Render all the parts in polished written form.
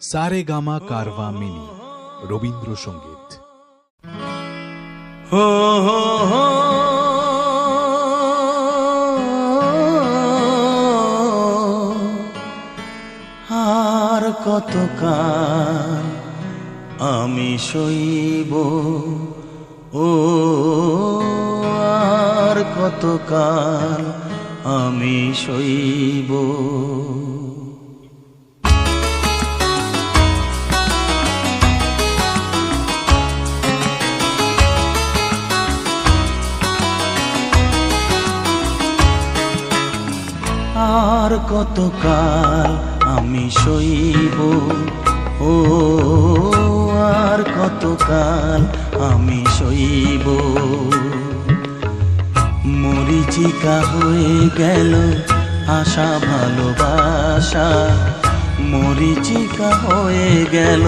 সারে gamma Carvaan mini Rabindrasangeet. হো হো হো আর কতকাল আমি সইব, ও আর কতকাল আমি সইব। আর কতকাল আমি সইব, ও আর কতকাল আমি সইব। মরিচিকা হয়ে গেল আশা ভালোবাসা, মরিচিকা হয়ে গেল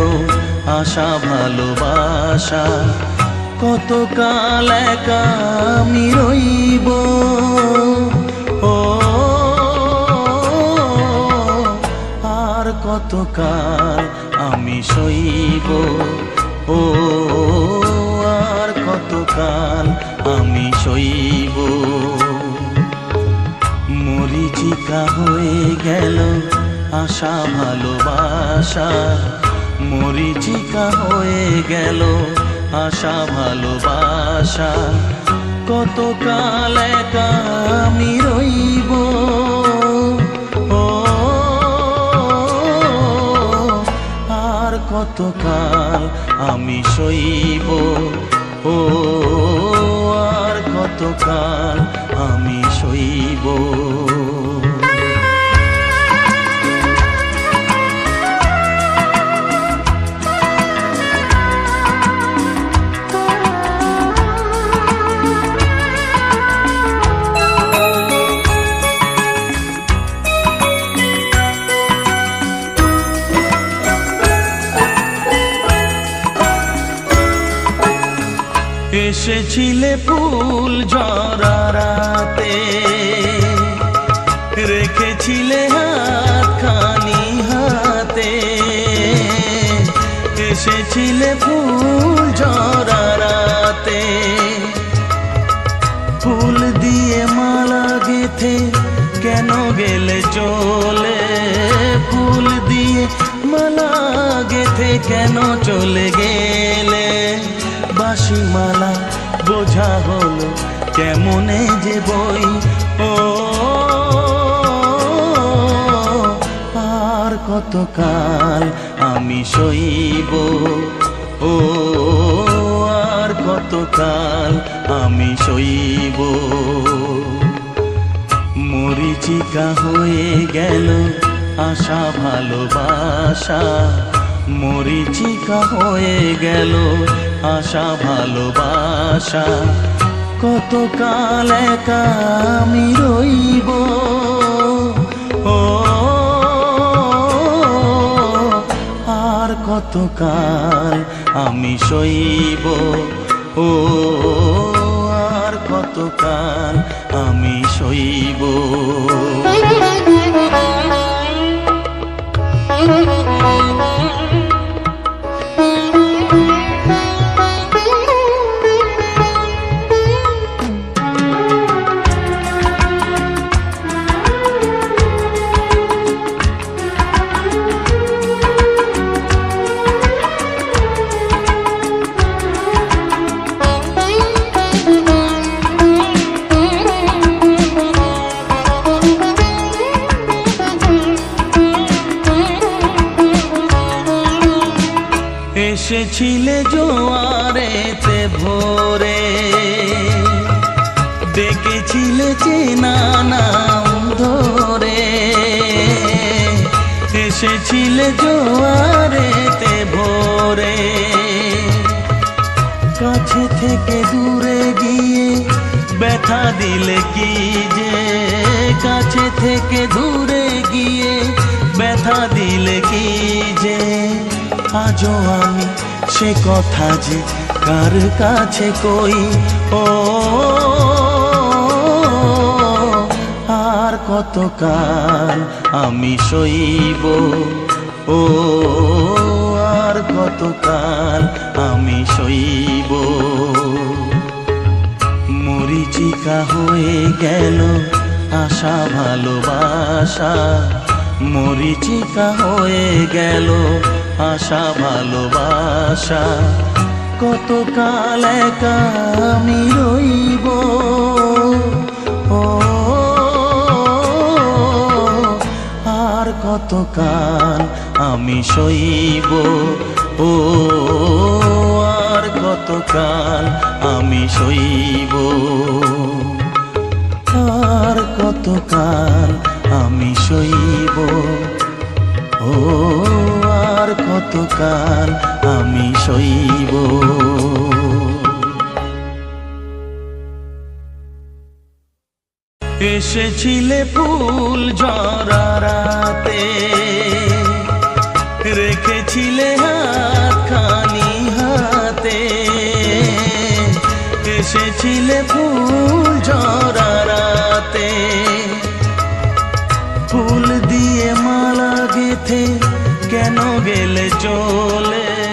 আশা ভালোবাসা। কতকাল একা আমি রইব, ও কতকাল আমি সইব, ও আর কতকাল আমি সইব। মরিচিকা হয়ে গেল আশা ভালোবাসা, মরিচিকা হয়ে গেল আশা ভালোবাসা। কতকাল একা আমি রইব, কতকাল আমি সইব, ও আর কতকাল আমি সইব। এসেছিলে ফুল ঝরা রাতে, রেখেছিলে হাতখানি হাতে। এসেছিলে ফুল ঝরা রাতে, ফুল দিয়ে মালা গেথে কেন গেলে চলে। ফুল দিয়ে মালা গেথে কেন চলে গেলে। বাঁশি মালা বোঝা হলো কেমনে যে বই, ও আর কতকাল আমি সইব, ও আর কতকাল আমি সইব। মরিচিকা হয়ে গেল আশা ভালোবাসা, মরিচিকা হয়ে গেল আশা ভালোবাসা। কতকাল একা আমি রইব, ও আর কতকাল আমি সইব, ও আর কতকাল আমি সইব। এসেছিলে জোয়ারেতে ভোরে, ডেকেছিলে চেনা নাম ধরে। এসেছিলে জোয়ারেতে ভোরে, কাছে থেকে দূরে গিয়ে ব্যথা দিলে কি যে। কাছে থেকে দূরে গিয়ে ব্যথা দিলে কি যে। আজও আমি সে কথা যে কার কাছে কই, ও আর কতকাল আমি সইব, ও কতকাল আমি সইব। মরীচিকা হয়ে গেল আশা ভালোবাসা, মরীচিকা হয়ে গেল আশা ভালোবাসা, কতকাল একা আমি রইব। ও আর কতকাল আমি সইব। ও আর কতকাল আমি সইব। আর কতকাল আমি সইব। ও আর কতকাল আমি সইব। এসেছিলে ফুল ঝরা রাতে, রেখেছিলে হাতখানি হাতে। এসেছিলে ফুল ঝরা রাতে, ফুল দিয়ে মালা গেথে কেন গেলে চলে।